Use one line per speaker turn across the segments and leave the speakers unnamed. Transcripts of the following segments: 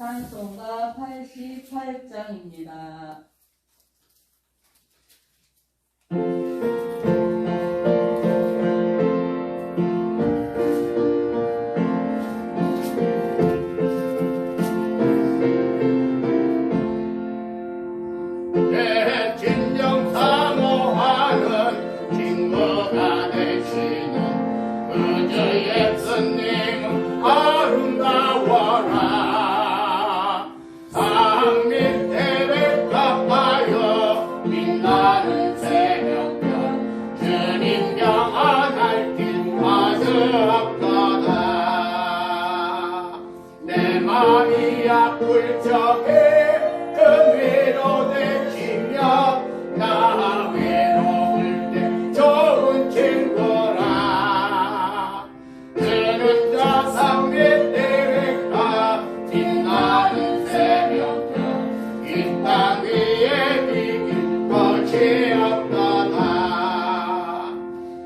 찬송가 88장입니다.
내 진정 사모하는 친구가 되시는 그저 예수님 아름다워라. 산 밑에 백합하여 빛나는 새벽별 주님 평안할 길 가득하다. 내 맘이 아플 적에 그 위로 되시며 나 외로울 때 좋은 친구라. 그는 저 산 밑에 백합 빛나는 새벽별 이 땅 위에 비길 것이 없도다.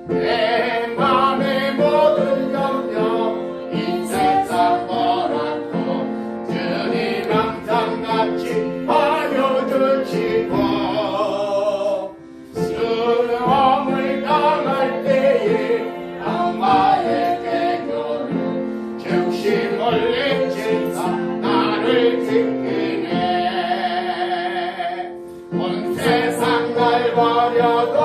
내 맘의 모든 염려 이 세상 보라고 주님 항상 같이 하여주시고 수험을 당할 때에 악마의 개교를 즉시 물리치사 나를 지키네. 온 세상 날 버려도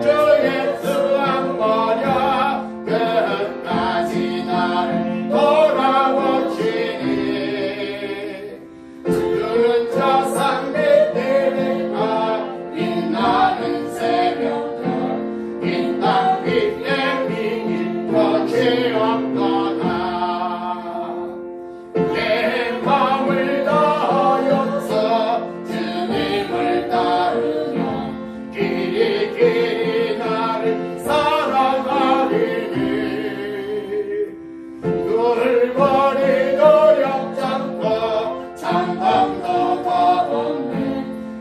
주 예수 안 버려 끝까지 나를 돌아오시니. 주는 저 산 밑에 백합 빛나는 새벽별 이 땅 위에 비길 것이 없도다. 내 마음을 다하여서 주님을 따르며 길이 나를 사랑하리니. 그를 버리고 어렵지 않고 장담도 거뒀네.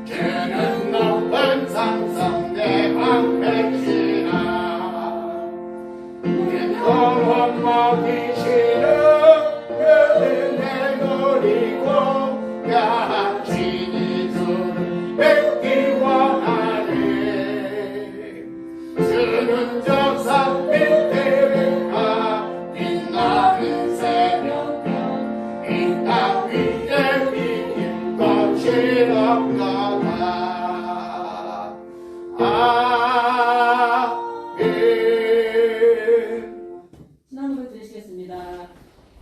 주는 높은 상성 내 방백시나. 영원 먹기 싫은 그는 내 노리고 야친이 주를 뵙기 원하네. 주는 저 산 밑에 백합 빛나는 새벽별 이 땅 위에 비길 것이 없도다.
신앙을 드리시겠습니다.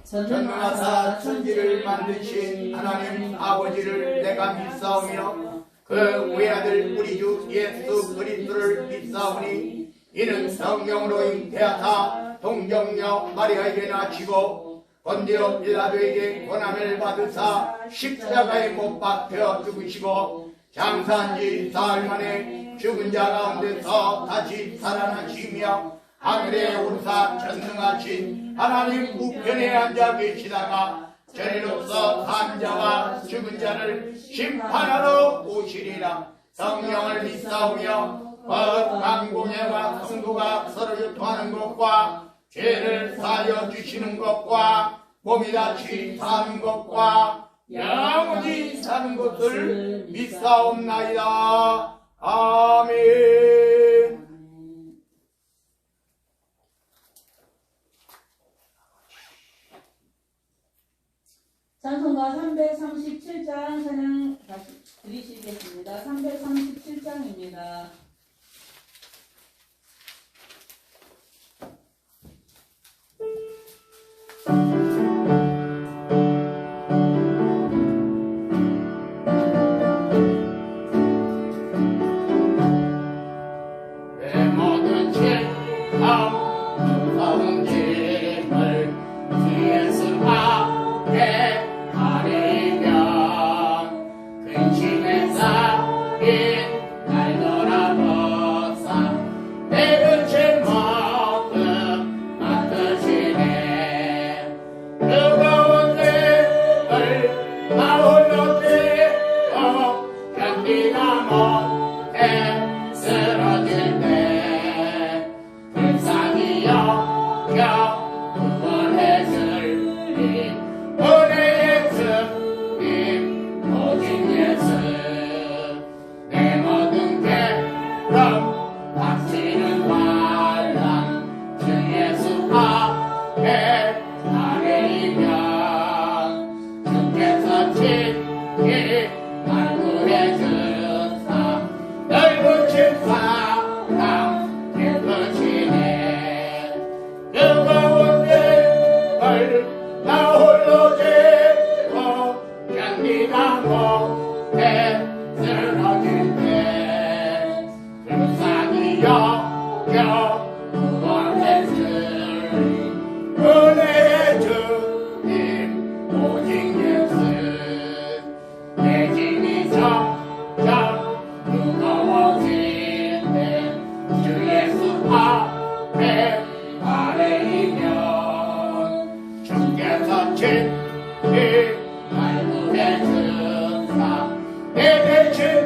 전능하사 천지를 만드신 하나님 아버지를 내가 믿사오며 그 외아들 우리 주 예수 그리스도를 믿사오니 이는 성령으로 잉태하사 동정녀 마리아에게 낳으시고 본디오 빌라도에게 고난을 받으사 십자가에 못 박혀 죽으시고 장사한 지 사흘 만에 죽은 자 가운데서 다시 살아나시며 하늘에 오르사 전능하신 하나님 우편에 앉아 계시다가 저리로서 산 자와 죽은 자를 심판하러 오시리라. 성령을 믿사오며 거룩한 공예와 성도가 서로 교통하는 것과 죄를 사하여 주시는 것과 몸이 다시 사는 것과 영원히 사는 것을 믿사옵나이다. 아멘.
찬송가 337장 찬양 다시 드리시겠습니다. 337장입니다.
내 모든 죄악 무서운 짐을 주 예수 앞에 가리면 근심에 쌓인 날 돌아보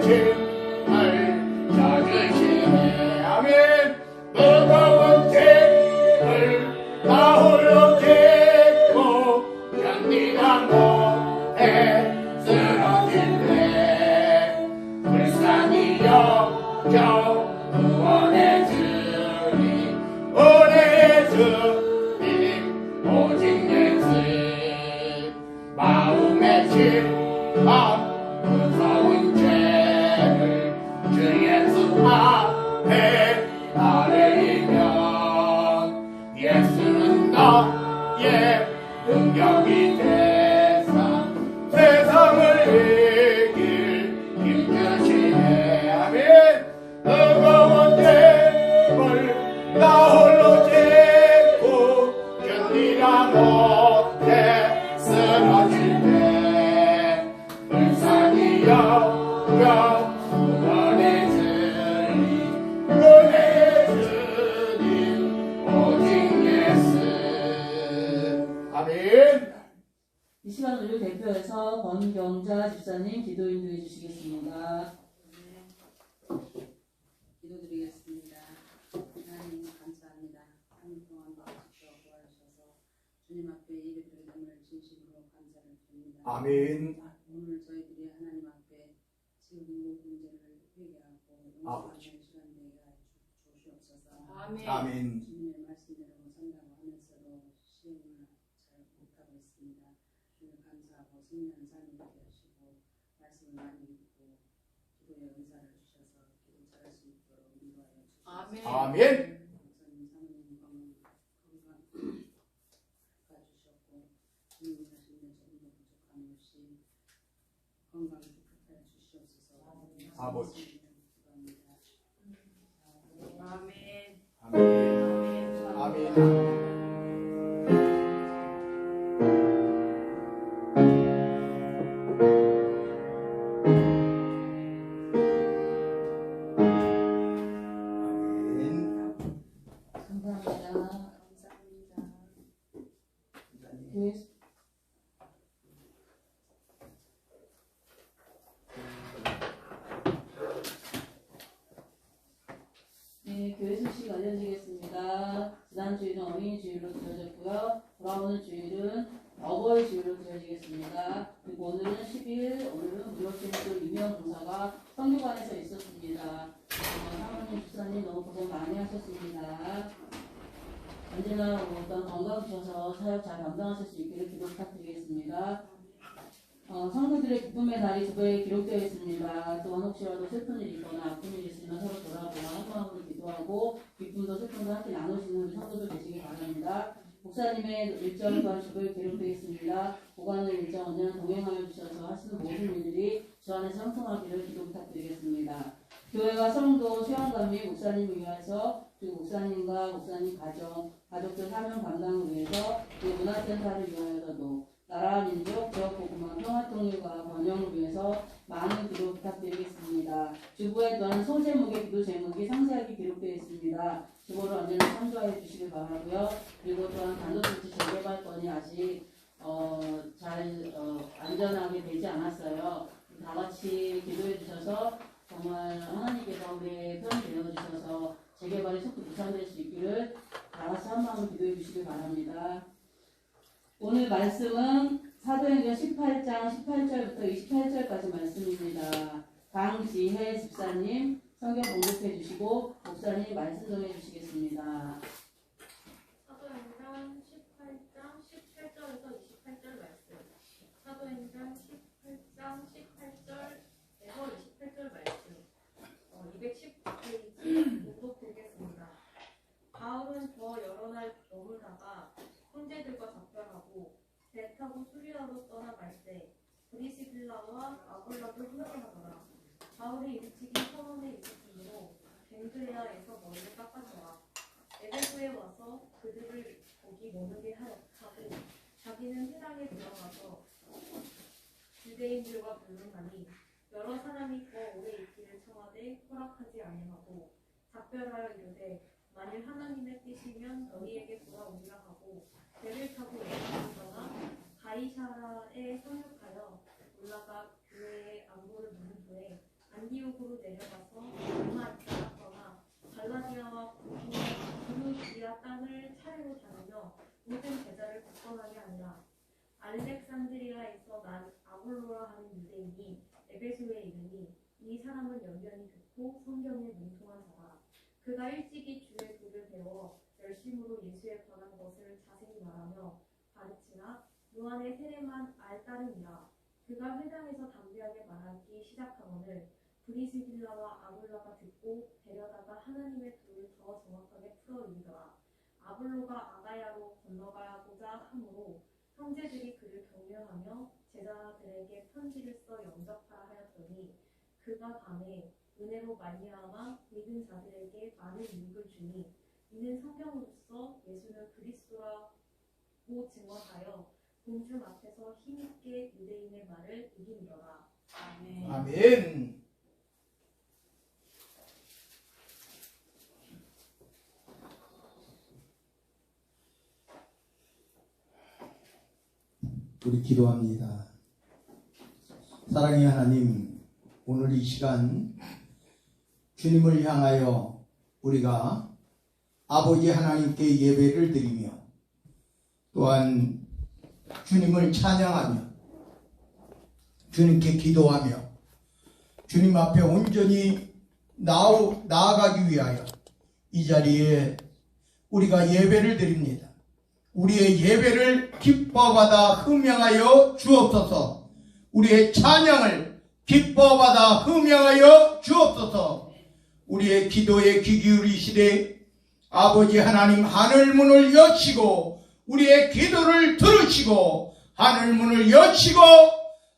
짐을 져주시네. 아멘. 무거운 짐을 나 홀로 짚고 견디다 못해 쓰러질 때 불쌍히 여겨 구원해 주님, 은혜의 주님, 오직 예수. 마음에 짐한 무서운 죄를 주 예수 앞에 아뢰면 예수는 나의 능력이 되사 세상을 이길 힘주시네. 아멘. 무거운 짐을 나 홀로 짚고 견디다 못해 쓰러질 때 불쌍히 여겨 구원해 주님, 은혜의 주님, 오직 예수. 아멘.
이 시간 우리 대표해서 권경자 집사님 기도 인도해 주시겠습니다.
기도드리겠습니다. 하나님 감사합니다. 한 주 동안 도와주셔서 주님 앞에 예배드림을 진심으로 감사를 드립니다.
아멘.
오늘 저희들이 하나님 앞에 지금 모든 문제를 회개하고 용서하는 시간 되게 주시옵소서.
아멘.
주님의 말씀대로 산다고 하면서도 시행을 잘 못하고 있습니다. 주님 감사하고 승리하는 삶이 되게 하시고 말씀을 많이 읽고 기도의 은사를 주셔서 기도 잘할 수 있도록 인도하여 주시옵소서.
아멘.
목사님 사모님 건강 가주셨고 주님 자신의 조금도 부족함 없이 건강 축복하여 주시옵소서.
아버지.
기도합니다.
아멘.
아멘. 아멘.
감사합니다.
감사합니다.
교회 네, 교회 소식 알려드리겠습니다. 지난 주일은 어린이 주일로 드려졌고요. 돌아오는 주일은 어버이 주일로 드려지겠습니다. 그리고 오늘은 10일, 오늘은 무역팀도 유명 봉사가 성교관에서 있었습니다. 사모님, 주사님 너무 고생 많이 하셨습니다. 언제나 어떤 건강 주셔서 사역 잘 감당하실 수 있기를 기도 부탁드리겠습니다. 성도들의 기쁨의 날이 주보에 기록되어 있습니다. 또한 혹시라도 슬픈 일이 있거나 아픈 일이 있으면 서로 돌아보아 한 마음으로 기도하고 기쁨도 슬픔도 함께 나누시는 우리 성도들 되시기 바랍니다. 목사님의 일정 또한 주보에 기록되어 있습니다. 보관의 일정 언제나 동행하여 주셔서 하시는 모든 일들이 주 안에서 형통하기를 기도 부탁드리겠습니다. 교회와 성도, 수양관 및 목사님을 위해서 그리고 목사님과 목사님 가족들 사명 감당을 위해서 그리고 문화센터를 위하여서도 나라, 민족, 지역 복음화, 평화 통일과 번영을 위해서 많은 기도 부탁드리겠습니다. 주보에 또한 소제목의 기도 제목이 상세하게 기록되어 있습니다. 주보를 언제나 참조해 주시길 바라고요. 그리고 또한 단독주택 재개발건이 아직 안전하게 되지 않았어요. 다 같이 기도해 주셔서 정말 하나님께서 우리의 편을 되어 주셔서 재개발이 속도 무산될 수 있기를 다 같이 한 마음으로 기도해 주시길 바랍니다. 오늘 말씀은 사도행전 18장 18절부터 28절까지 말씀입니다. 강지혜 집사님 성경 공독해 주시고 목사님 말씀 전해 주시겠습니다.
사도행전 18장 17절에서 28절 말씀. 사도행전 18장 18절에서 28절 말씀. 219페이지 공독드리겠습니다. 바울은 더 여러 날 머물다가 형제들과 작별하고 배 타고 수리아로 떠나갈 때 브리시빌라와 아굴라도 함께하더라. 바울이 일찍이 서원에 있었으므로 벤드레아에서 머리를 깎았더라. 에베소에 와서 그들을 거기 머무게 하고 자기는 회당에 들어가서 유대인들과 불문하니 여러 사람이 더 오래 있기를 청하되 허락하지 아니하고 작별하여 이르되 만일 하나님의 뜻이면 너희에게 돌아오리라 하고 배를 타고 에베소로 떠나 가이사라에 상륙하여 올라가 교회의 안보를 묻은 후에 안디옥으로 내려가서 로마에 떠나 갈라디아와 브루기아 땅을 차례로 다니며 모든 제자를 굳건하게 하니라. 알렉산드리아에서 난 아볼로라 하는 유대인이 에베소에 이르니 이 사람은 연변이 좋고 성경에 능통한 자라. 그가 일찍이 주의 도를 배워 열심으로 예수에 관한 것을 자세히 말하며 가르치나 요한의 세례만 알 따름이라. 그가 회당에서 담대하게 말하기 시작하거늘 브리스길라와 아굴라가 듣고 데려다가 하나님의 도를 더 정확하게 풀어 이르더라. 아볼로가 아가야로 건너가고자 하므로 형제들이 그를 격려하며 제자들에게 편지를 써 영접하라 하였더니 그가 밤에 은혜로 말미암아 믿은 자들에게 많은 유익을 주니 이는 성경으로서 예수는 그리스도라고 증언하여 공중 앞에서 힘있게 유대인의 말을 이기리더라.
아멘.
아멘.
우리 기도합니다. 사랑의 하나님, 오늘 이 시간 주님을 향하여 우리가 아버지 하나님께 예배를 드리며 또한 주님을 찬양하며 주님께 기도하며 주님 앞에 온전히 나아가기 위하여 이 자리에 우리가 예배를 드립니다. 우리의 예배를 기뻐받아 흠양하여 주옵소서. 우리의 찬양을 기뻐받아 흠양하여 주옵소서. 우리의 기도에 귀 기울이시되 아버지 하나님 하늘문을 여치고 우리의 기도를 들으시고 하늘문을 여치고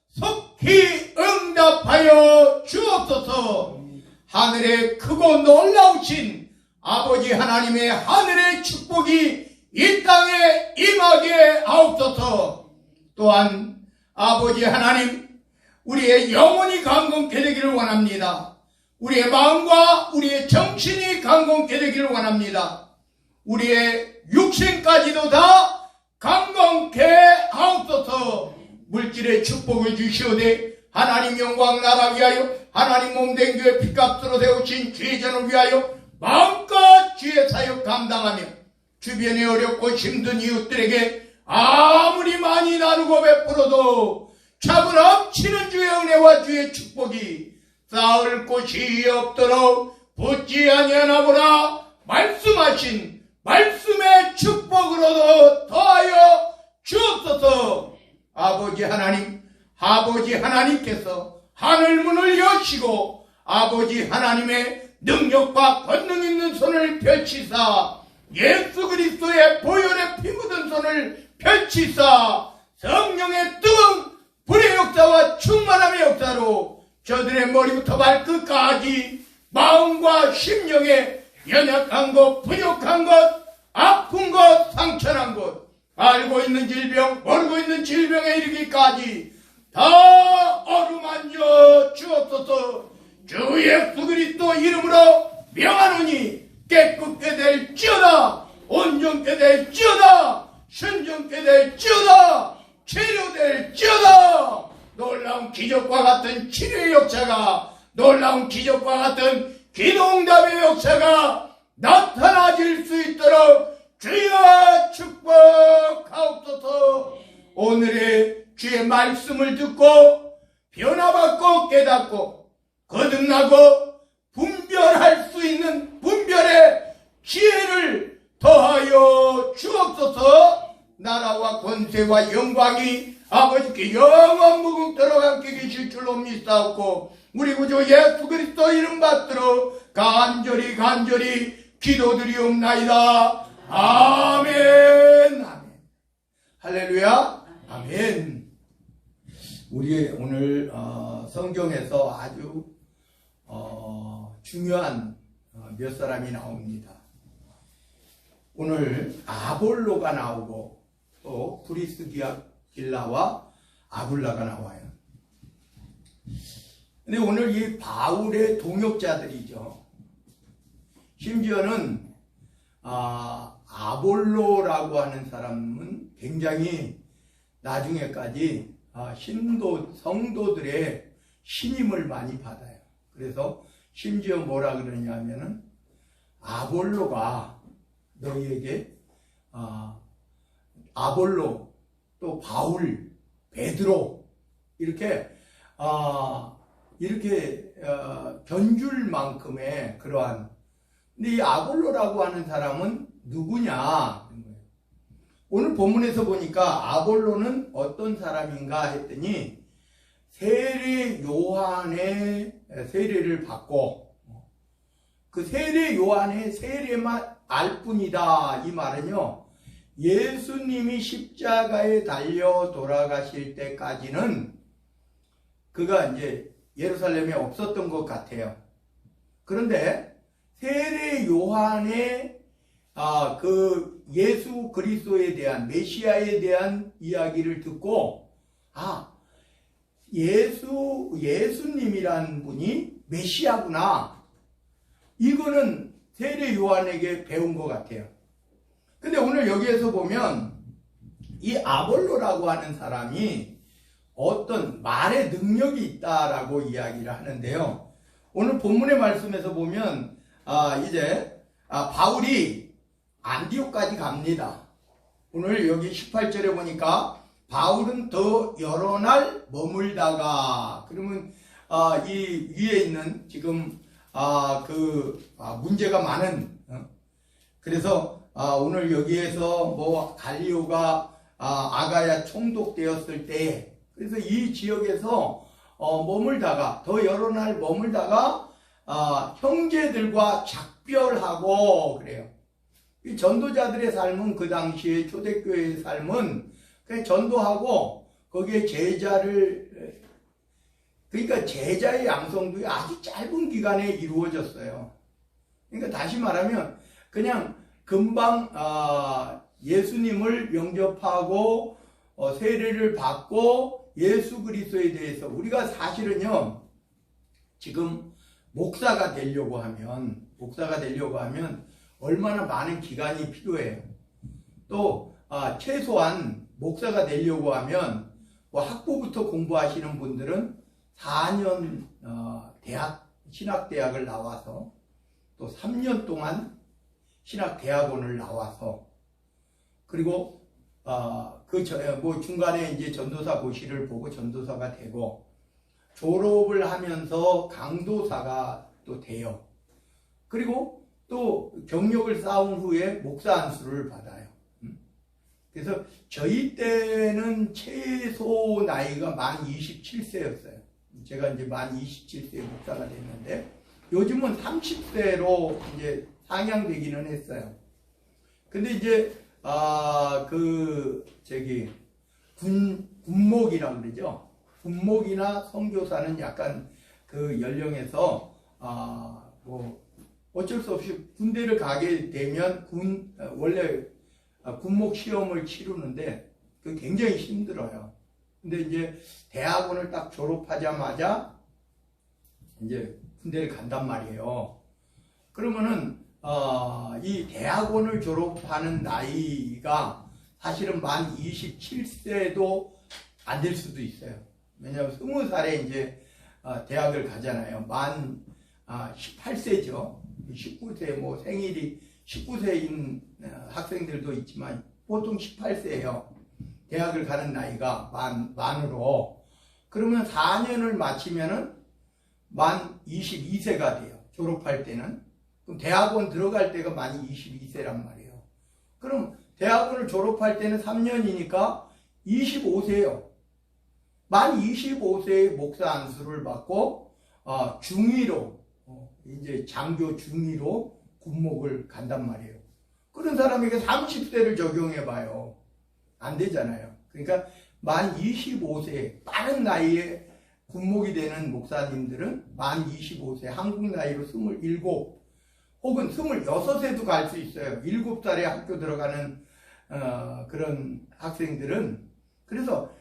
속히 응답하여 주옵소서. 하늘에 크고 놀라우신 아버지 하나님의 하늘의 축복이 이 땅에 임하게 하옵소서. 또한 아버지 하나님, 우리의 영혼이 강건케 되기를 원합니다. 우리의 마음과 우리의 정신이 강건케 되기를 원합니다. 우리의 육신까지도 다 강건케 하옵소서. 물질의 축복을 주시오되 하나님 영광 나라 위하여 하나님 몸된 교회 피값으로 세우신 죄전을 위하여 마음껏 주의 사역 감당하며 주변에 어렵고 힘든 이웃들에게 아무리 많이 나누고 베풀어도 차고 넘치는 주의 은혜와 주의 축복이 쌓을 곳이 없도록 붙지 아니하나 보라 말씀하신 말씀의 축복으로도 더하여 주옵소서. 아버지 하나님, 아버지 하나님께서 하늘문을 여시고 아버지 하나님의 능력과 권능 있는 손을 펼치사 예수 그리스도의 보혈에 피 묻은 손을 펼치사 성령의 뜨거운 불의 역사와 충만함의 역사로 저들의 머리부터 발끝까지 마음과 심령에 연약한 것, 부족한 것, 아픈 것, 상처난 것, 알고 있는 질병, 모르고 있는 질병에 이르기까지 다 어루만져 주옵소서. 주 예수 그리스도 이름으로 명하노니 깨끗게 될지어다, 온전케 될지어다, 순전케 될지어다, 치료될지어다. 놀라운 기적과 같은 치료의 역사가, 놀라운 기적과 같은 기도응답의 역사가 나타나질 수 있도록 주여 축복하옵소서. 오늘의 주의 말씀을 듣고 변화받고 깨닫고 거듭나고 분별할 수 있는 분별의 지혜를 더하여 주옵소서. 나라와 권세와 영광이 아버지께 영원 무궁토록 함께 계실 줄로 믿사옵고 우리 구주 예수 그리스도 이름 받들어 간절히 기도드리옵나이다. 아멘. 아멘. 할렐루야. 아멘. 우리 오늘 성경에서 아주 중요한 몇 사람이 나옵니다. 오늘 아볼로가 나오고 또 브리스길라와 아굴라가 나와요. 근데 오늘 이 바울의 동역자들이죠. 심지어는 아볼로라고 하는 사람은 굉장히 나중에까지 성도들의 신임을 많이 받아요. 그래서 심지어 뭐라 그러냐 하면은 아볼로가 너희에게 아볼로 또 바울 베드로 이렇게 견줄 만큼의 그러한. 근데 이 아볼로라고 하는 사람은 누구냐? 오늘 본문에서 보니까 아볼로는 어떤 사람인가 했더니 세례 요한의 세례를 받고 그 세례 요한의 세례만 알 뿐이다. 이 말은요, 예수님이 십자가에 달려 돌아가실 때까지는 그가 이제 예루살렘에 없었던 것 같아요. 그런데 세례 요한의 그 예수 그리스도에 대한, 메시아에 대한 이야기를 듣고 예수님이라는 분이 메시아구나, 이거는 세례 요한에게 배운 것 같아요. 근데 오늘 여기에서 보면 이 아볼로라고 하는 사람이 어떤 말의 능력이 있다라고 이야기를 하는데요. 오늘 본문의 말씀에서 보면 이제 바울이 안디옥까지 갑니다. 오늘 여기 18절에 보니까 바울은 더 여러 날 머물다가, 그러면 이 위에 있는 지금 문제가 많은, 그래서 오늘 여기에서 뭐 갈리오가 아가야 총독되었을 때, 그래서 이 지역에서 머물다가 더 여러 날 머물다가 형제들과 작별하고 그래요. 이 전도자들의 삶은, 그 당시에 초대교회의 삶은 그냥 전도하고 거기에 제자를, 그러니까 제자의 양성도 아주 짧은 기간에 이루어졌어요. 그러니까 다시 말하면 그냥 금방 예수님을 영접하고 세례를 받고 예수 그리스도에 대해서, 우리가 사실은요 지금 목사가 되려고 하면 얼마나 많은 기간이 필요해요. 또 최소한 목사가 되려고 하면 뭐 학부부터 공부하시는 분들은 4년 신학대학을 나와서 또 3년 동안 신학대학원을 나와서, 그리고 중간에 이제 전도사 고시를 보고 전도사가 되고, 졸업을 하면서 강도사가 또 돼요. 그리고 또 경력을 쌓은 후에 목사 안수를 받아요. 그래서 저희 때는 최소 나이가 만 27세였어요. 제가 이제 만 27세에 목사가 됐는데, 요즘은 30세로 이제 상향되기는 했어요. 근데 이제 군목이라고 그러죠. 군목이나 선교사는 약간 그 연령에서 뭐 어쩔 수 없이 군대를 가게 되면 원래 군목 시험을 치르는데 그 굉장히 힘들어요. 근데 이제 대학원을 딱 졸업하자마자 이제 군대를 간단 말이에요. 그러면은 이 대학원을 졸업하는 나이가 사실은 만 27세도 안 될 수도 있어요. 왜냐하면 20살에 이제 대학을 가잖아요. 만 18세죠. 19세, 뭐 생일이 19세인 학생들도 있지만 보통 18세예요. 대학을 가는 나이가 만으로. 그러면 4년을 마치면은 만 22세가 돼요. 졸업할 때는. 그럼 대학원 들어갈 때가 만 22세란 말이에요. 그럼 대학원을 졸업할 때는 3년이니까 25세예요. 만 25세에 목사 안수를 받고 중위로 이제 장교 중위로 군목을 간단 말이에요. 그런 사람에게 30세를 적용해 봐요. 안 되잖아요. 그러니까 만 25세 빠른 나이에 군목이 되는 목사님들은 만 25세, 한국 나이로 27 혹은 26세도 갈 수 있어요. 7살에 학교 들어가는 그런 학생들은. 그래서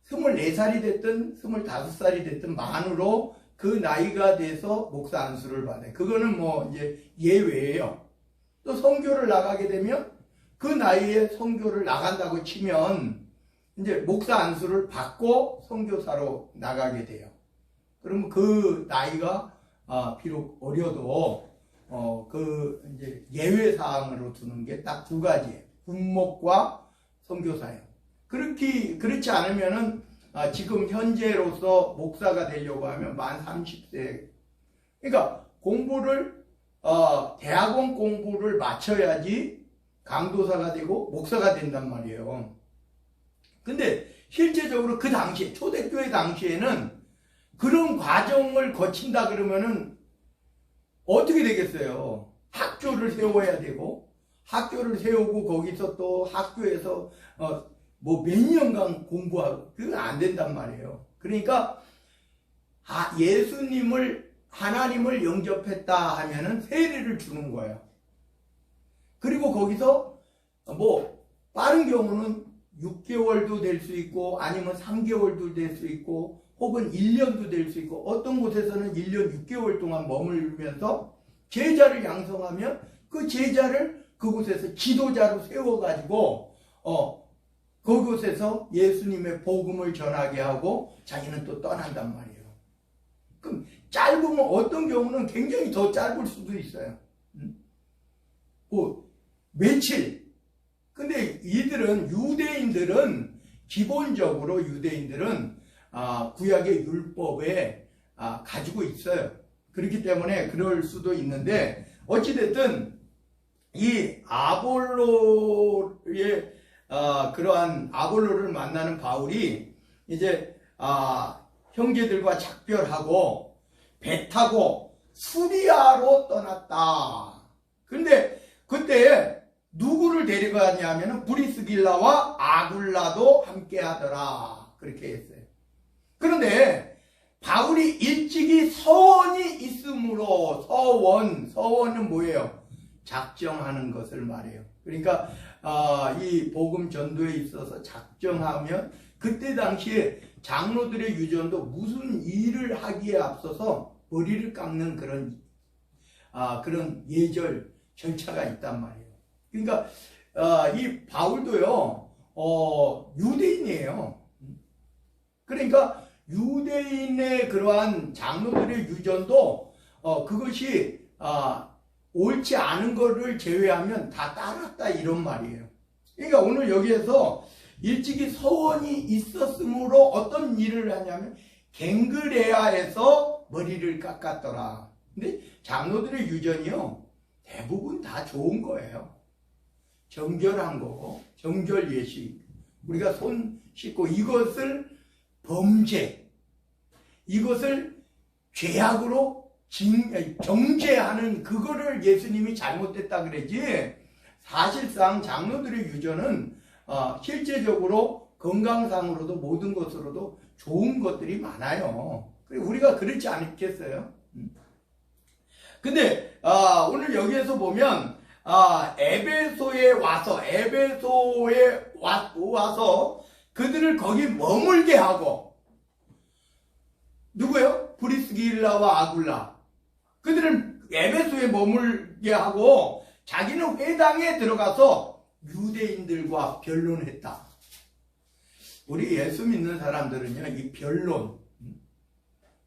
24살이 됐든 25살이 됐든 만으로 그 나이가 돼서 목사 안수를 받아요. 그거는 뭐 이제 예외예요. 또 선교를 나가게 되면 그 나이에 선교를 나간다고 치면 이제 목사 안수를 받고 선교사로 나가게 돼요. 그러면 그 나이가 비록 어려도 이제 예외 사항으로 두는 게 딱 두 가지예요. 군목과 선교사예요. 그렇지 않으면은 지금 현재로서 목사가 되려고 하면 만 30세. 그러니까 공부를 대학원 공부를 마쳐야지 강도사가 되고 목사가 된단 말이에요. 근데 실제적으로 그 당시에 초대교회 당시에는 그런 과정을 거친다 그러면은 어떻게 되겠어요? 학교를 세워야 되고 학교를 세우고 거기서 또 학교에서 뭐 몇 년간 공부하고 그건 안 된단 말이에요. 그러니까 하나님을 영접했다 하면은 세례를 주는 거예요. 그리고 거기서 뭐 빠른 경우는 6개월도 될 수 있고 아니면 3개월도 될 수 있고 혹은 1년도 될 수 있고 어떤 곳에서는 1년 6개월 동안 머물면서 제자를 양성하면 그 제자를 그곳에서 지도자로 세워가지고 그곳에서 예수님의 복음을 전하게 하고 자기는 또 떠난단 말이에요. 그럼 짧으면 어떤 경우는 굉장히 더 짧을 수도 있어요. 뭐 며칠. 근데 유대인들은 기본적으로 구약의 율법에 가지고 있어요. 그렇기 때문에 그럴 수도 있는데 어찌됐든 이 아볼로의 그러한 아볼로를 만나는 바울이 이제 형제들과 작별하고 배 타고 수리아로 떠났다. 근데 그때 누구를 데려가냐면은 브리스길라와 아굴라도 함께 하더라. 그렇게 했어요. 그런데 바울이 일찍이 서원이 있으므로 서원은 뭐예요? 작정하는 것을 말해요. 그러니까 이 복음 전도에 있어서 작정하면 그때 당시에 장로들의 유전도 무슨 일을 하기에 앞서서 머리를 깎는 그런 예절 절차가 있단 말이에요. 그러니까 이 바울도요 유대인이에요. 그러니까 유대인의 그러한 장로들의 유전도 그것이 옳지 않은 거를 제외하면 다 따랐다 이런 말이에요. 그러니까 오늘 여기에서 일찍이 서원이 있었으므로 어떤 일을 하냐면 갱그레아에서 머리를 깎았더라. 근데 장로들의 유전이요 대부분 다 좋은 거예요. 정결한 거고 정결 예식, 우리가 손 씻고 이것을 범죄, 이것을 죄악으로 정죄하는 그거를 예수님이 잘못됐다 그러지, 사실상 장로들의 유전은 실제적으로 건강상으로도 모든 것으로도 좋은 것들이 많아요. 우리가 그렇지 않겠어요? 근데 오늘 여기에서 보면 에베소에 와서 그들을 거기 머물게 하고, 누구요? 브리스길라와 아굴라, 그들을 에베소에 머물게 하고 자기는 회당에 들어가서 유대인들과 변론했다. 우리 예수 믿는 사람들은요 이 변론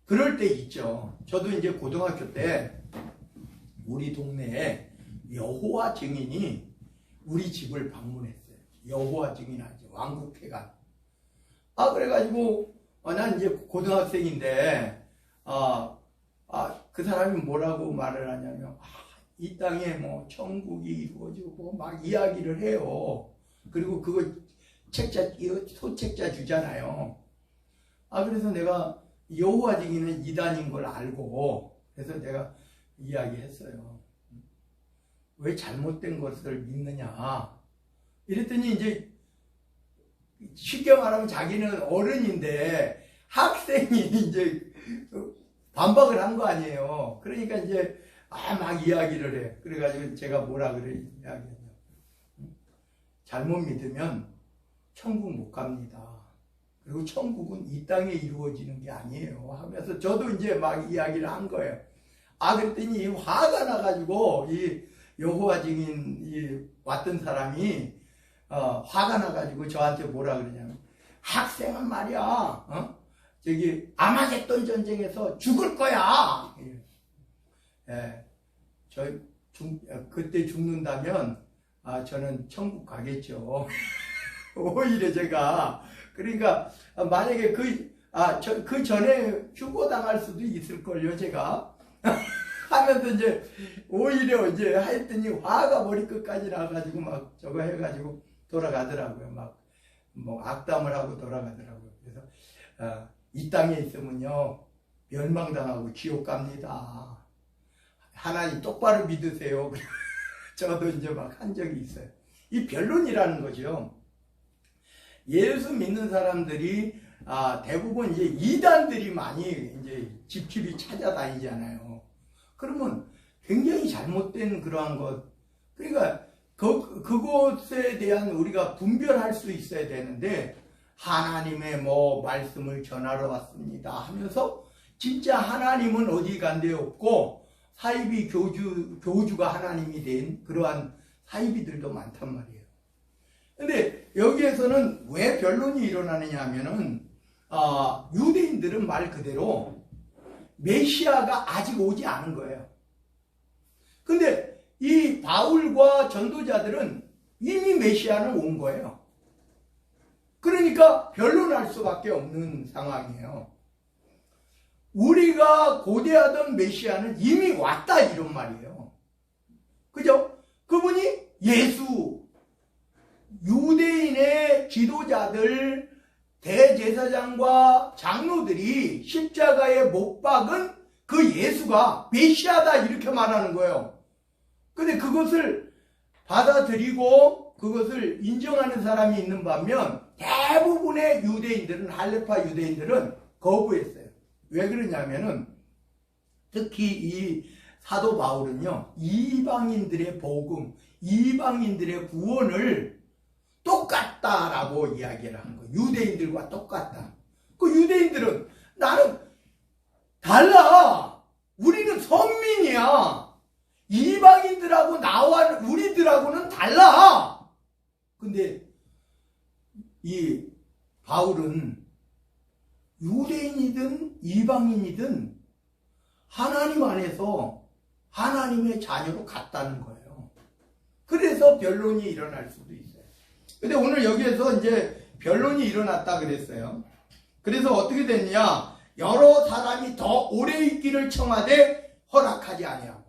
그럴 때 있죠. 저도 이제 고등학교 때 우리 동네에 여호와 증인이 우리 집을 방문했어요. 여호와 증인 아니죠, 왕국회관. 그래가지고 난 이제 고등학생인데 그 사람이 뭐라고 말을 하냐면 이 땅에 뭐 천국이 이루어지고 막 이야기를 해요. 그리고 그거 소책자 주잖아요. 그래서 내가 여호와 증인은 이단인 걸 알고, 그래서 내가 이야기했어요. 왜 잘못된 것을 믿느냐 이랬더니, 이제 쉽게 말하면 자기는 어른인데 학생이 이제 반박을 한 거 아니에요. 그러니까 이제 막 이야기를 해. 그래가지고 제가 뭐라 그래 이야기했냐, 잘못 믿으면 천국 못 갑니다. 그리고 천국은 이 땅에 이루어지는 게 아니에요 하면서 저도 이제 막 이야기를 한 거예요. 그랬더니 화가 나가지고 이 여호와 증인 왔던 사람이 화가 나가지고 저한테 뭐라 그러냐면, 학생은 말이야 저기 아마겟돈 전쟁에서 죽을 거야. 예, 그때 죽는다면 저는 천국 가겠죠. 오히려 제가 그러니까 만약에 그 전에 휴고당할 수도 있을걸요, 제가. 하면서 이제 오히려 이제 하였더니 화가 머리끝까지 나가지고 막 저거 해가지고 돌아가더라고요. 막 뭐 악담을 하고 돌아가더라고요. 그래서 이 땅에 있으면요 멸망당하고 지옥 갑니다. 하나님 똑바로 믿으세요. 저도 이제 막 한 적이 있어요. 이 변론이라는 거죠. 예수 믿는 사람들이 대부분 이제 이단들이 많이 이제 집집이 찾아다니잖아요. 그러면 굉장히 잘못된 그러한 것, 그러니까 그곳에 대한 우리가 분별할 수 있어야 되는데, 하나님의 뭐 말씀을 전하러 왔습니다 하면서 진짜 하나님은 어디 간 데 없고 사이비 교주가 하나님이 된 그러한 사이비들도 많단 말이에요. 근데 여기에서는 왜 변론이 일어나느냐 하면은 유대인들은 말 그대로 메시아가 아직 오지 않은 거예요. 근데 이 바울과 전도자들은 이미 메시아는 온 거예요. 그러니까 변론할 수밖에 없는 상황이에요. 우리가 고대하던 메시아는 이미 왔다 이런 말이에요. 그죠? 그분이 예수, 유대인의 지도자들, 대제사장과 장로들이 십자가에 못 박은 그 예수가 메시아다 이렇게 말하는 거예요. 근데 그것을 받아들이고 그것을 인정하는 사람이 있는 반면 대부분의 유대인들은, 할레파 유대인들은 거부했어요. 왜 그러냐면은 특히 이 사도 바울은요 이방인들의 복음, 이방인들의 구원을 똑같다라고 이야기를 하는 거예요. 유대인들과 똑같다. 그 유대인들은 나는 달라. 우리는 선민이야. 이방인들하고 나와 우리들하고는 달라. 근데 이 바울은 유대인이든 이방인이든 하나님 안에서 하나님의 자녀로 갔다는 거예요. 그래서 변론이 일어날 수도 있어요. 근데 오늘 여기에서 이제 변론이 일어났다 그랬어요. 그래서 어떻게 됐냐? 여러 사람이 더 오래 있기를 청하되 허락하지 아니하고.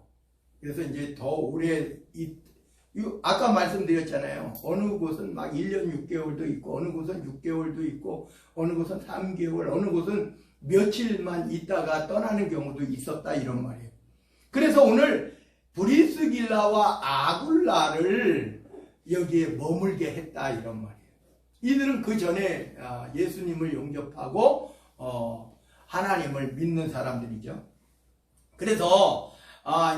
그래서 이제 더 오래 아까 말씀드렸잖아요. 어느 곳은 막 1년 6개월도 있고, 어느 곳은 6개월도 있고, 어느 곳은 3개월, 어느 곳은 며칠만 있다가 떠나는 경우도 있었다 이런 말이에요. 그래서 오늘 브리스길라와 아굴라를 여기에 머물게 했다 이런 말이에요. 이들은 그 전에 예수님을 영접하고 하나님을 믿는 사람들이죠. 그래서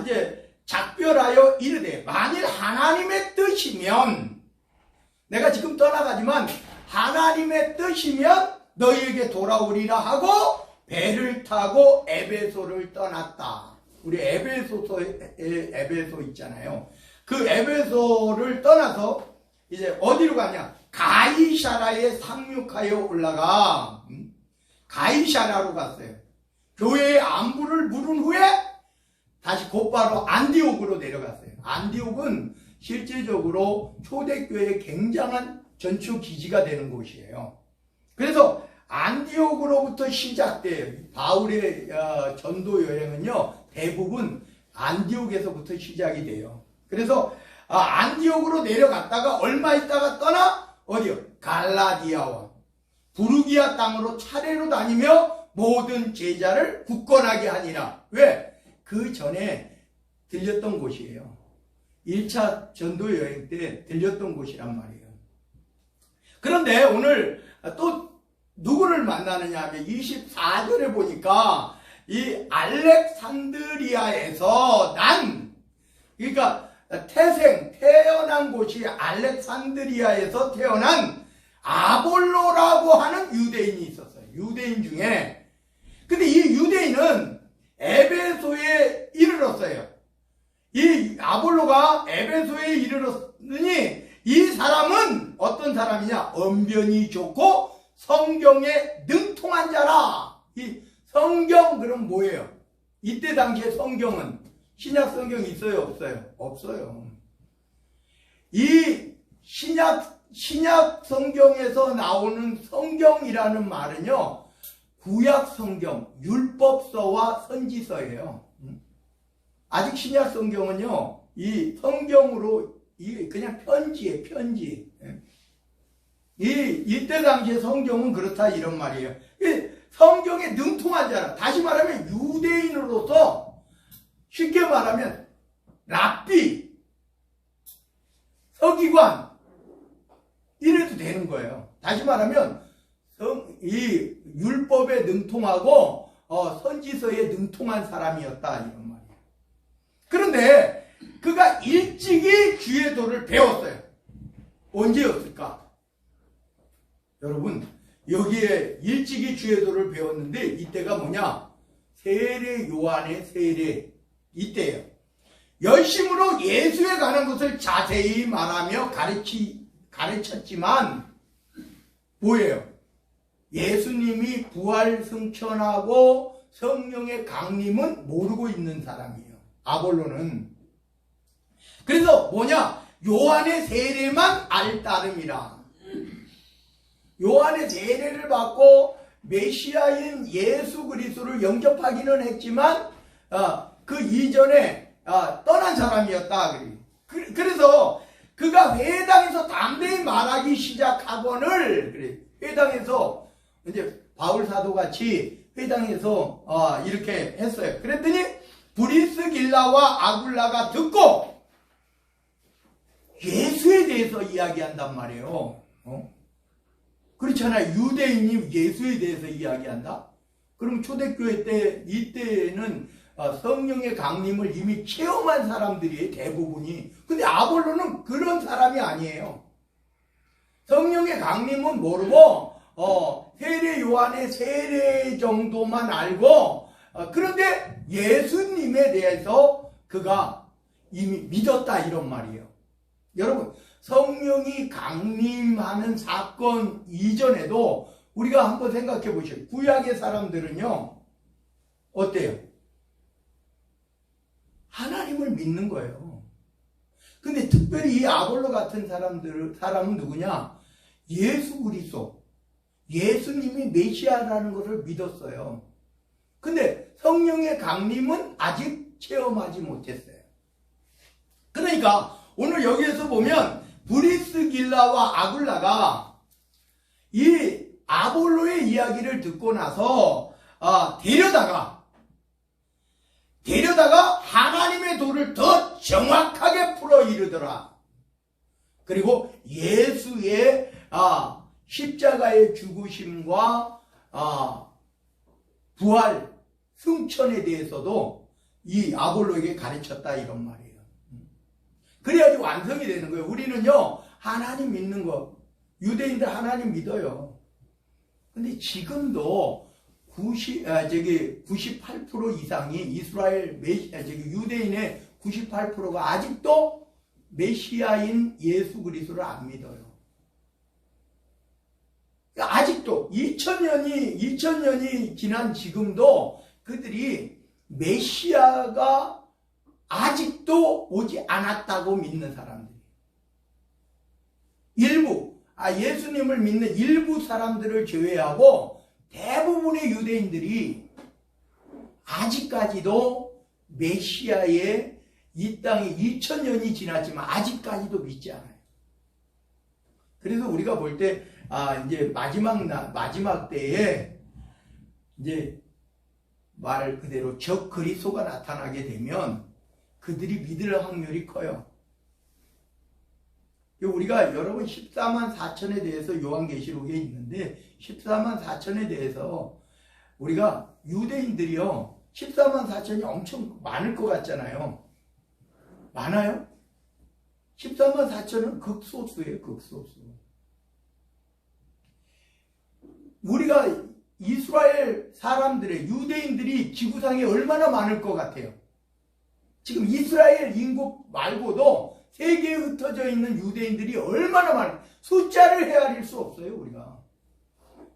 이제 작별하여 이르되 만일 하나님의 뜻이면, 내가 지금 떠나가지만 하나님의 뜻이면 너희에게 돌아오리라 하고 배를 타고 에베소를 떠났다. 우리 에베소 있잖아요. 그 에베소를 떠나서 이제 어디로 가냐? 가이사라에 상륙하여 올라가 가이사라로 갔어요. 교회의 안부를 물은 후에 다시 곧바로 안디옥으로 내려갔어요. 안디옥은 실제적으로 초대교회의 굉장한 전초 기지가 되는 곳이에요. 그래서 안디옥으로부터 시작돼요. 바울의 전도 여행은요 대부분 안디옥에서부터 시작이 돼요. 그래서 안디옥으로 내려갔다가 얼마 있다가 떠나 어디요? 갈라디아와 부르기아 땅으로 차례로 다니며 모든 제자를 굳건하게 하니라. 왜? 그 전에 들렸던 곳이에요. 1차 전도 여행 때 들렸던 곳이란 말이에요. 그런데 오늘 또 누구를 만나느냐 하면 24절에 보니까 이 알렉산드리아에서 그러니까 태어난 곳이 알렉산드리아에서 태어난 아볼로라고 하는 유대인이 있었어요. 유대인 중에. 근데 이 유대인은 에베소에 이르렀어요. 이 아볼로가 에베소에 이르렀으니 이 사람은 어떤 사람이냐? 언변이 좋고 성경에 능통한 자라. 이 성경 그럼 뭐예요? 이때 당시에 성경은 신약 성경 있어요, 없어요? 없어요. 이 신약 성경에서 나오는 성경이라는 말은요, 구약 성경, 율법서와 선지서예요. 아직 신약 성경은요, 이 성경으로 그냥 편지예요, 편지. 이때 당시에 성경은 그렇다 이런 말이에요. 성경에 능통한 자라, 다시 말하면 유대인으로서 쉽게 말하면 랍비, 서기관 이래도 되는 거예요. 다시 말하면 이 율법에 능통하고 선지서에 능통한 사람이었다 이런 말이에요. 그런데 그가 일찍이 주의 도를 배웠어요. 언제였을까? 여러분, 여기에 일찍이 주의 도를 배웠는데 이때가 뭐냐? 세례 요한의 세례 이때예요. 열심으로 예수에 관한 것을 자세히 말하며 가르쳤지만 뭐예요? 예수님이 부활 승천하고 성령의 강림은 모르고 있는 사람이에요. 아볼로는. 그래서 뭐냐? 요한의 세례만 알 따름이라. 요한의 세례를 받고 메시아인 예수 그리스도를 영접하기는 했지만 그 이전에 떠난 사람이었다. 그래서 그가 회당에서 담대히 말하기 시작하거늘 회당에서 이제 바울 사도 같이 회당에서 이렇게 했어요. 그랬더니 브리스길라와 아굴라가 듣고 예수에 대해서 이야기한단 말이에요. 그렇잖아요. 유대인이 예수에 대해서 이야기한다? 그럼 초대교회 때, 이때는 성령의 강림을 이미 체험한 사람들이 대부분이. 근데 아볼로는 그런 사람이 아니에요. 성령의 강림은 모르고, 세례 요한의 세례 정도만 알고, 그런데 예수님에 대해서 그가 이미 믿었다 이런 말이에요. 여러분, 성령이 강림하는 사건 이전에도 우리가 한번 생각해 보시죠. 구약의 사람들은요, 어때요? 하나님을 믿는 거예요. 근데 특별히 이 아볼로 같은 사람은 누구냐? 예수 그리스도, 예수님이 메시아라는 것을 믿었어요. 근데 성령의 강림은 아직 체험하지 못했어요. 그러니까 오늘 여기에서 보면 브리스길라와 아굴라가 이 아볼로의 이야기를 듣고 나서 데려다가 하나님의 도를 더 정확하게 풀어 이르더라. 그리고 예수의 십자가의 죽으심과 부활, 승천에 대해서도 이 아볼로에게 가르쳤다 이런 말이에요. 그래야지 완성이 되는 거예요. 우리는요, 하나님 믿는 거, 유대인들 하나님 믿어요. 근데 지금도 98% 이상이 이스라엘 유대인의 98%가 아직도 메시아인 예수 그리스도를 안 믿어요. 아직도 2000년이 지난 지금도 그들이 메시아가 아직도 오지 않았다고 믿는 사람들이. 예수님을 믿는 일부 사람들을 제외하고 대부분의 유대인들이 아직까지도 메시아의 이 땅에 2000년이 지났지만 아직까지도 믿지 않아요. 그래서 우리가 볼 때, 이제 마지막 때에 이제 말 그대로 적 그리스도가 나타나게 되면 그들이 믿을 확률이 커요. 우리가 여러분 14만 4천에 대해서 요한계시록에 있는데 14만 4천에 대해서 우리가 유대인들이요 14만 4천이 엄청 많을 것 같잖아요. 많아요? 14만 4천은 극소수예요. 극소수. 우리가 이스라엘 사람들의 유대인들이 지구상에 얼마나 많을 것 같아요? 지금 이스라엘 인구 말고도 세계에 흩어져 있는 유대인들이 얼마나 많아요? 숫자를 헤아릴 수 없어요, 우리가.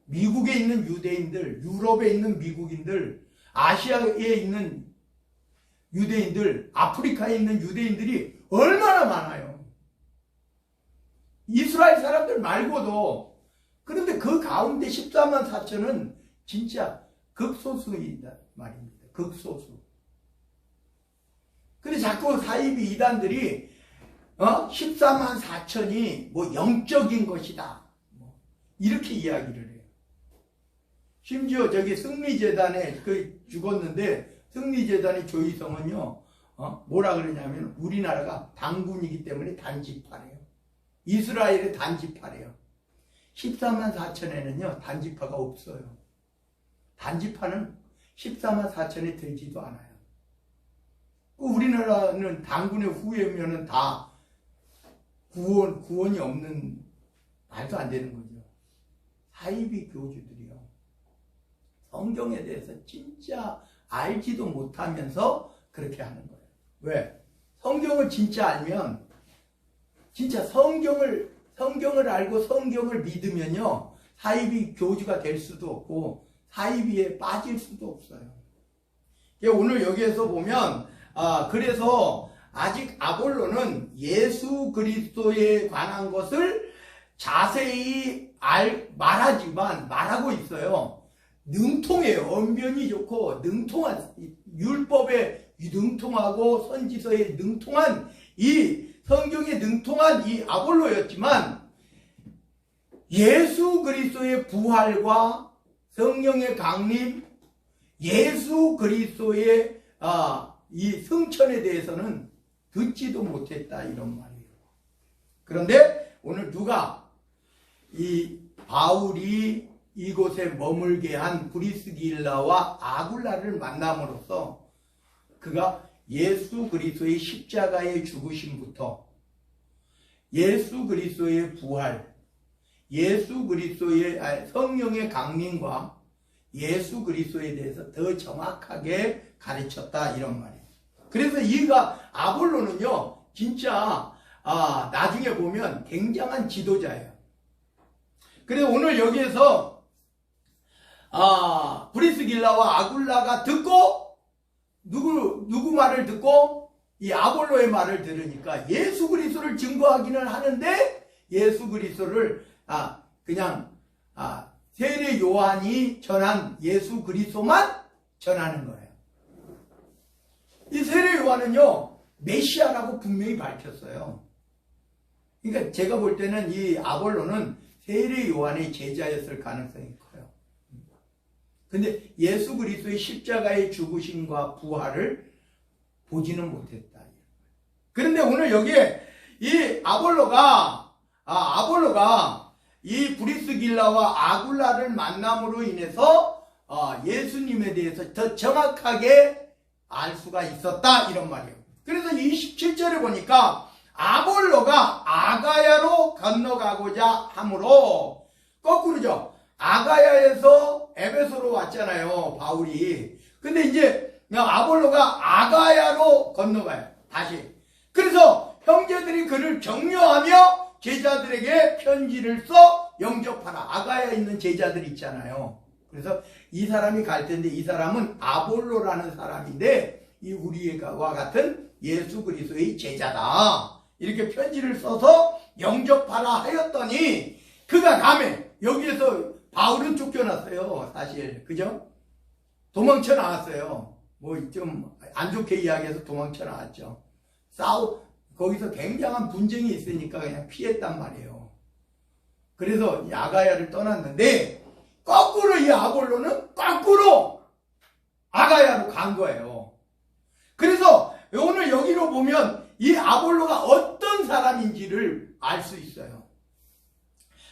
미국에 있는 유대인들, 유럽에 있는 미국인들, 아시아에 있는 유대인들, 아프리카에 있는 유대인들이 얼마나 많아요. 이스라엘 사람들 말고도. 그런데 그 가운데 14만 4천은 진짜 극소수이다 말입니다. 극소수. 근데 자꾸 사이비 이단들이 14만 4천이 뭐 영적인 것이다, 이렇게 이야기를 해요. 심지어 저기 승리재단에 죽었는데, 승리재단의 조이성은요, 뭐라 그러냐면 우리나라가 당군이기 때문에 단지파래요. 이스라엘의 단지파래요. 14만 4천에는요 단지파가 없어요. 단지파는 14만 4천에 들지도 않아요. 우리나라는 당군의 후예면은 다 구원이 없는, 말도 안 되는 거죠. 사이비 교주들이요, 성경에 대해서 진짜 알지도 못하면서 그렇게 하는 거예요. 왜? 성경을 진짜 알면, 진짜 성경을 알고 성경을 믿으면요, 사이비 교주가 될 수도 없고 사이비에 빠질 수도 없어요. 오늘 여기에서 보면 그래서 아직 아볼로는 예수 그리스도에 관한 것을 자세히 말하고 있어요. 능통해요. 언변이 좋고 능통한, 율법에 능통하고 선지서에 능통한, 이 성경에 능통한 이 아볼로였지만, 예수 그리스도의 부활과 성령의 강림, 예수 그리스도의 이 승천에 대해서는 듣지도 못했다, 이런 말이에요. 그런데 오늘 누가 이 바울이 이곳에 머물게 한 브리스길라와 아굴라를 만남으로써 그가 예수 그리스도의 십자가의 죽으심부터 예수 그리스도의 부활, 예수 그리스도의 성령의 강림과 예수 그리스도에 대해서 더 정확하게 가르쳤다, 이런 말이에요. 그래서 이가 아볼로는요 진짜 나중에 보면 굉장한 지도자예요. 그래서 오늘 여기에서 브리스길라와 아굴라가 듣고 누구 말을 듣고 이 아볼로의 말을 들으니까 예수 그리스도를 증거하기는 하는데, 예수 그리스도를 그냥 세례 요한이 전한 예수 그리스도만 전하는 거예요. 이 세례 요한은요 메시아라고 분명히 밝혔어요. 그러니까 제가 볼 때는 이 아볼로는 세례 요한의 제자였을 가능성이 커요. 근데 예수 그리스도의 십자가의 죽으심과 부활을 보지는 못했다. 그런데 오늘 여기에 이 아볼로가 이 브리스길라와 아굴라를 만남으로 인해서 예수님에 대해서 더 정확하게 알 수가 있었다, 이런 말이에요. 그래서 27절에 보니까 아볼로가 아가야로 건너가고자 하므로, 거꾸로죠. 아가야에서 에베소로 왔잖아요, 바울이. 근데 이제 아볼로가 아가야로 건너가요, 다시. 그래서 형제들이 그를 격려하며 제자들에게 편지를 써 영접하라. 아가야에 있는 제자들 있잖아요. 그래서 이 사람이 갈 텐데, 이 사람은 아볼로라는 사람인데 이 우리와 같은 예수 그리스도의 제자다, 이렇게 편지를 써서 영접하라 하였더니 그가 가매. 여기에서 바울은 쫓겨났어요, 사실. 그죠? 도망쳐 나왔어요. 뭐 좀 안 좋게 이야기해서 도망쳐 나왔죠. 거기서 굉장한 분쟁이 있으니까 그냥 피했단 말이에요. 그래서 이 아가야를 떠났는데, 거꾸로 이 아볼로는 거꾸로 아가야로 간 거예요. 그래서 오늘 여기로 보면 이 아볼로가 어떤 사람인지를 알 수 있어요.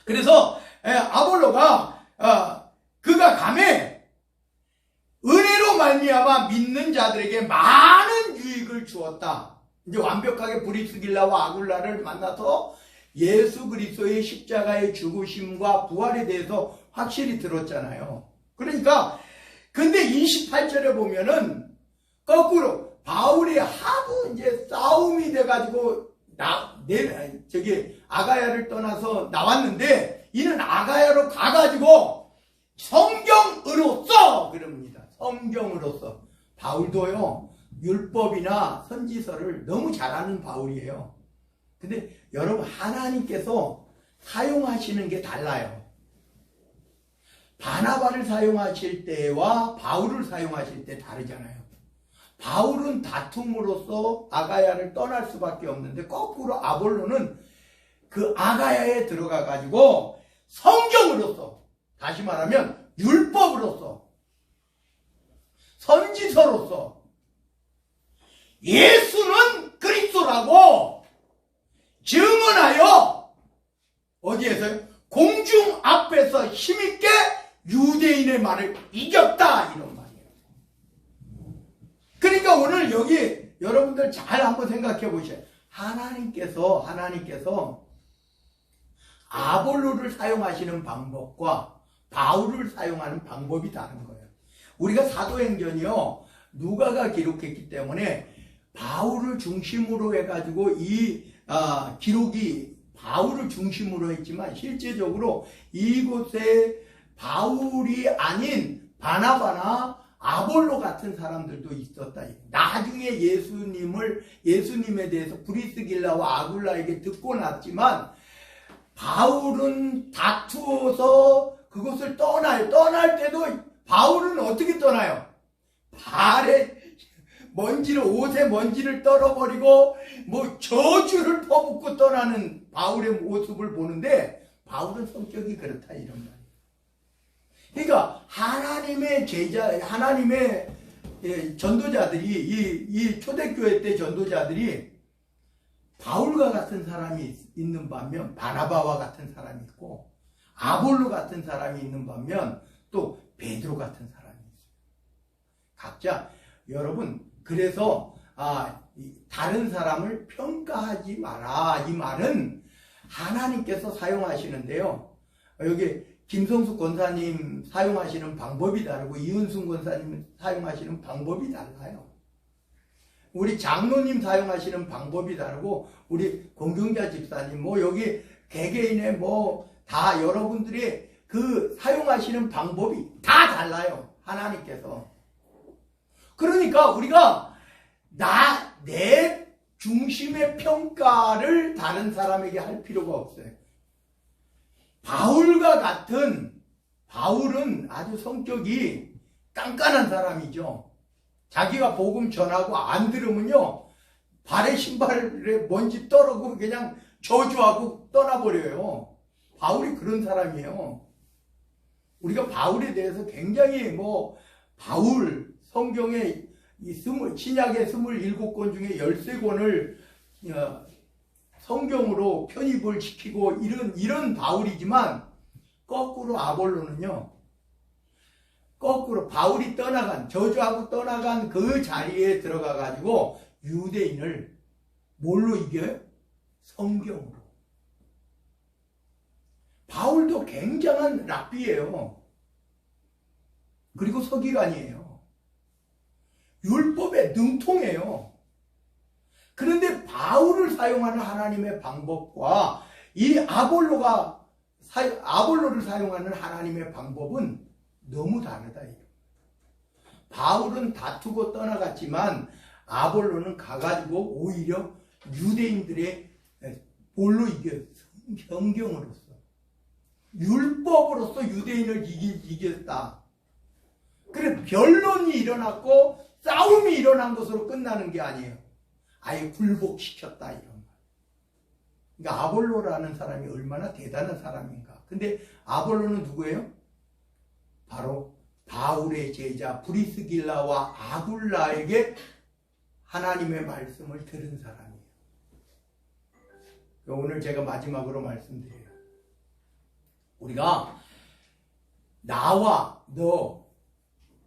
그래서 아볼로가 그가 가매 은혜로 말미암아 믿는 자들에게 많은 유익을 주었다. 이제 완벽하게 브리스길라와 아굴라를 만나서 예수 그리스도의 십자가의 죽으심과 부활에 대해서 확실히 들었잖아요. 그러니까 근데 28절에 보면은 거꾸로 바울이 하도 이제 싸움이 돼가지고 아가야를 떠나서 나왔는데, 이는 아가야로 가가지고 성경으로써 그럽니다. 성경으로써. 바울도요 율법이나 선지서를 너무 잘하는 바울이에요. 근데 여러분, 하나님께서 사용하시는 게 달라요. 바나바를 사용하실 때와 바울을 사용하실 때 다르잖아요. 바울은 다툼으로써 아가야를 떠날 수밖에 없는데, 거꾸로 아볼로는 그 아가야에 들어가 가지고 성경으로서, 다시 말하면 율법으로서, 선지서로서 예수는 그리스도라고 증언하여, 어디에서요? 공중 앞에서 힘있게 유대인의 말을 이겼다, 이런 말이에요. 그러니까 오늘 여기 여러분들 잘 한번 생각해 보세요. 하나님께서 아볼로를 사용하시는 방법과 바울을 사용하는 방법이 다른 거예요. 우리가 사도행전이요, 누가가 기록했기 때문에 바울을 중심으로 해가지고 기록이 바울을 중심으로 했지만, 실제적으로 이곳에 바울이 아닌 바나바나 아볼로 같은 사람들도 있었다. 나중에 예수님에 대해서 브리스길라와 아굴라에게 듣고 났지만, 바울은 다투어서 그곳을 떠나요. 떠날 때도 바울은 어떻게 떠나요? 발에 옷에 먼지를 떨어버리고 저주를 퍼붓고 떠나는 바울의 모습을 보는데, 바울은 성격이 그렇다, 이런 말이에요. 그러니까 하나님의 하나님의 전도자들이, 이 초대교회 때 전도자들이 바울과 같은 사람이 있는 반면 바나바와 같은 사람이 있고, 아볼로 같은 사람이 있는 반면 또 베드로 같은 사람이 있어요. 각자, 여러분, 그래서 다른 사람을 평가하지 마라, 이 말은 하나님께서 사용하시는데요, 여기 김성숙 권사님 사용하시는 방법이 다르고 이은순 권사님 사용하시는 방법이 달라요. 우리 장로님 사용하시는 방법이 다르고, 우리 공경자 집사님, 여기 개개인의 다 여러분들이 그 사용하시는 방법이 다 달라요, 하나님께서. 그러니까 우리가 내 중심의 평가를 다른 사람에게 할 필요가 없어요. 바울은 아주 성격이 깐깐한 사람이죠. 자기가 복음 전하고 안 들으면요, 발에 신발에 먼지 떨어고 그냥 저주하고 떠나버려요. 바울이 그런 사람이에요. 우리가 바울에 대해서 굉장히 바울 성경의 신약의 27권 중에 13권을 성경으로 편입을 시키고 이런 바울이지만, 거꾸로 아볼로는요, 거꾸로 바울이 저주하고 떠나간 그 자리에 들어가 가지고 유대인을 뭘로 이겨요? 성경으로. 바울도 굉장한 랍비예요. 그리고 서기관이에요. 율법에 능통해요. 그런데 바울을 사용하는 하나님의 방법과 이 아볼로를 사용하는 하나님의 방법은 너무 다르다. 바울은 다투고 떠나갔지만, 아볼로는 가가지고 오히려 유대인들의 뭘로 이겨요? 성경으로서, 율법으로서 유대인을 이겼다. 그래, 변론이 일어났고 싸움이 일어난 것으로 끝나는 게 아니에요. 아예 굴복시켰다, 이런 말. 그러니까 아볼로라는 사람이 얼마나 대단한 사람인가. 근데 아볼로는 누구예요? 바로 바울의 제자 브리스길라와 아굴라에게 하나님의 말씀을 들은 사람이에요. 오늘 제가 마지막으로 말씀드려요. 우리가 나와 너,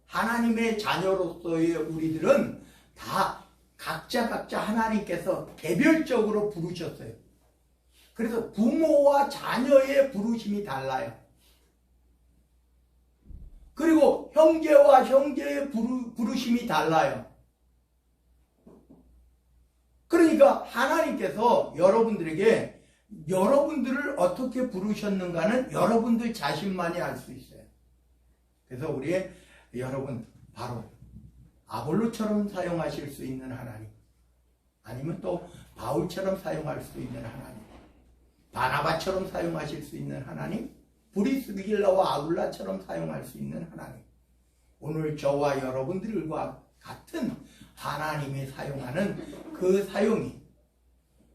하나님의 자녀로서의 우리들은 다 각자 하나님께서 개별적으로 부르셨어요. 그래서 부모와 자녀의 부르심이 달라요. 그리고 형제와 형제의 부르심이 달라요. 그러니까 하나님께서 여러분들에게 여러분들을 어떻게 부르셨는가는 여러분들 자신만이 알 수 있어요. 그래서 우리 여러분, 바로 아볼로처럼 사용하실 수 있는 하나님, 아니면 또 바울처럼 사용할 수 있는 하나님, 바나바처럼 사용하실 수 있는 하나님, 브리스길라와 아굴라처럼 사용할 수 있는 하나님, 오늘 저와 여러분들과 같은 하나님이 사용하는 그 사용이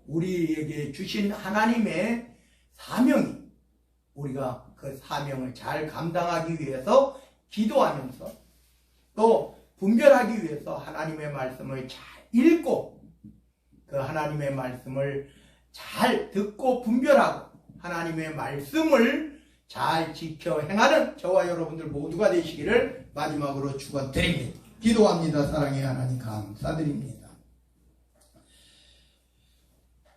우리에게 주신 하나님의 사명이, 우리가 그 사명을 잘 감당하기 위해서 기도하면서 또 분별하기 위해서 하나님의 말씀을 잘 읽고 그 하나님의 말씀을 잘 듣고 분별하고 하나님의 말씀을 잘 지켜 행하는 저와 여러분들 모두가 되시기를 마지막으로 축원드립니다. 기도합니다. 사랑의 하나님 감사드립니다.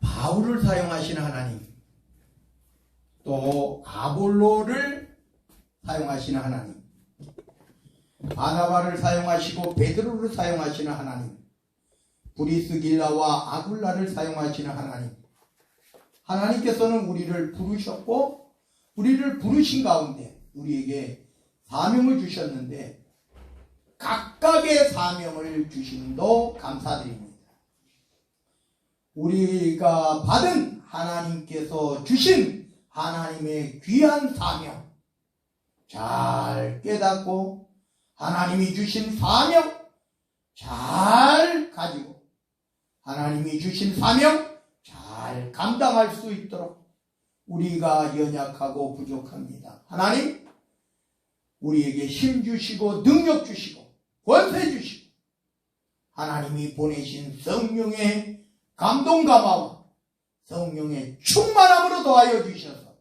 바울을 사용하신 하나님, 또 아볼로를 사용하시는 하나님, 바나바를 사용하시고 베드로를 사용하시는 하나님, 브리스길라와 아굴라를 사용하시는 하나님, 하나님께서는 우리를 부르셨고 우리를 부르신 가운데 우리에게 사명을 주셨는데 각각의 사명을 주심도 감사드립니다. 우리가 받은 하나님께서 주신 하나님의 귀한 사명 잘 깨닫고 하나님이 주신 사명 잘 가지고 하나님이 주신 사명 잘 감당할 수 있도록 우리가 연약하고 부족합니다. 하나님, 우리에게 힘 주시고 능력 주시고 권세 주시고 하나님이 보내신 성령의 감동 감화와 성령의 충만함으로 도와여 주셔서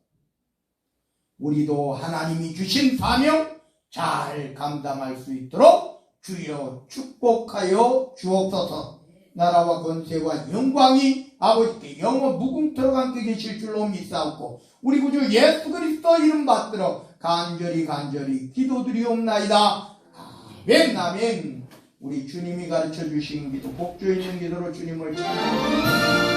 우리도 하나님이 주신 사명 잘 감당할 수 있도록 주여 축복하여 주옵소서. 나라와 권세와 영광이 아버지께 영원 무궁토록 함께 계실 줄로 믿사옵고 우리 구주 예수 그리스도 이름 받들어 간절히 기도드리옵나이다. 아멘 아멘. 우리 주님이 가르쳐 주신 기도, 복주 있는 기도로 주님을 찬양합니다.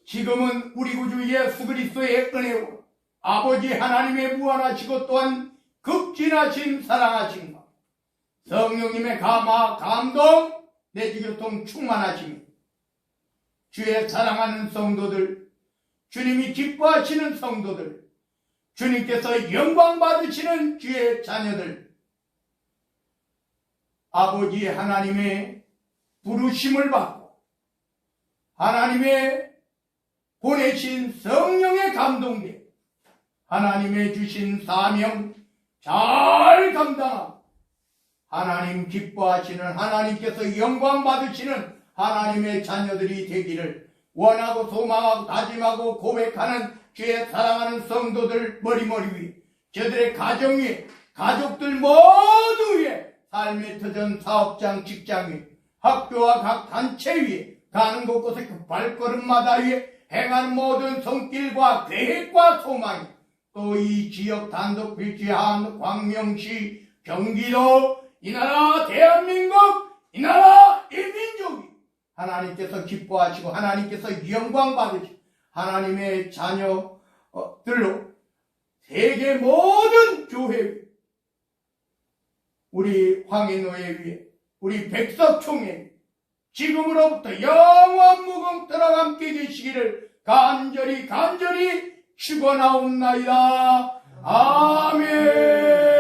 지금은 우리 구주 예수 그리스도의 은혜로 아버지 하나님의 무한하시고 또한 극진하신 사랑하심과 성령님의 감화 감동 내지교통 충만하심이 주의 사랑하는 성도들, 주님이 기뻐하시는 성도들, 주님께서 영광 받으시는 주의 자녀들, 아버지 하나님의 부르심을 받고 하나님의 보내신 성령의 감동에 하나님의 주신 사명 잘 감당하고 하나님 기뻐하시는 하나님께서 영광 받으시는 하나님의 자녀들이 되기를 원하고 소망하고 다짐하고 고백하는 주의 사랑하는 성도들 머리머리 위에 저들의 가정 위에 가족들 모두 위에 삶의 터전 사업장 직장 위에 학교와 각 단체 위에 가는 곳곳에 그 발걸음마다 위에 행하는 모든 손길과 계획과 소망이 또 이 지역 단독 필지한 광명시 경기도 이 나라 대한민국 이 나라 이 민족이 하나님께서 기뻐하시고 하나님께서 영광 받으시고 하나님의 자녀들로 세계 모든 교회 우리 황인호회 위에 우리 백석총회 위에 지금으로부터 영원 무궁토록 함께 계시기를 간절히 축원하옵나이다. 아멘.